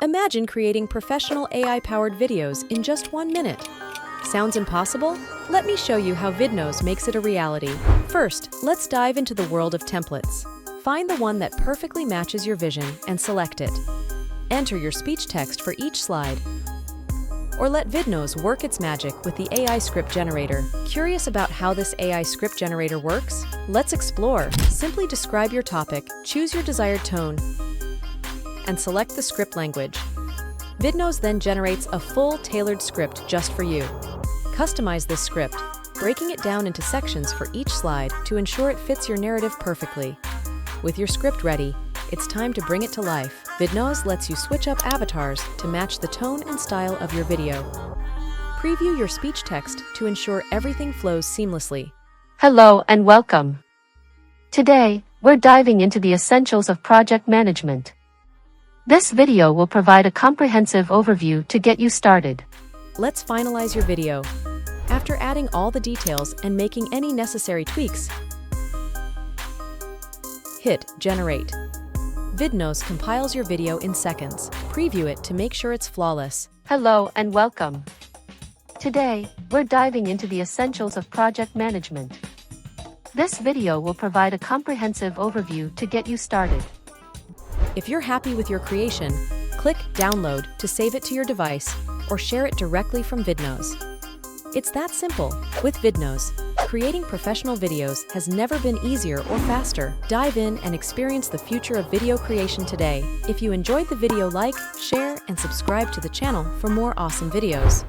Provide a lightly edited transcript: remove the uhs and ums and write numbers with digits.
Imagine creating professional AI-powered videos in just 1 minute. Sounds impossible? Let me show you how Vidnoz makes it a reality. First, let's dive into the world of templates. Find the one that perfectly matches your vision and select it. Enter your speech text for each slide. Or let Vidnoz work its magic with the AI script generator. Curious about how this AI script generator works? Let's explore. Simply describe your topic, choose your desired tone, and select the script language. Vidnoz then generates a full tailored script just for you. Customize this script, breaking it down into sections for each slide to ensure it fits your narrative perfectly. With your script ready, it's time to bring it to life. Vidnoz lets you switch up avatars to match the tone and style of your video. Preview your speech text to ensure everything flows seamlessly. Hello and welcome. Today, we're diving into the essentials of project management. This video will provide a comprehensive overview to get you started. Let's finalize your video. After adding all the details and making any necessary tweaks, hit Generate. Vidnoz compiles your video in seconds. Preview it to make sure it's flawless. Hello and welcome. Today, we're diving into the essentials of project management. This video will provide a comprehensive overview to get you started. If you're happy with your creation, click Download to save it to your device or share it directly from Vidnoz. It's that simple. With Vidnoz, creating professional videos has never been easier or faster. Dive in and experience the future of video creation today. If you enjoyed the video, like, share, and subscribe to the channel for more awesome videos.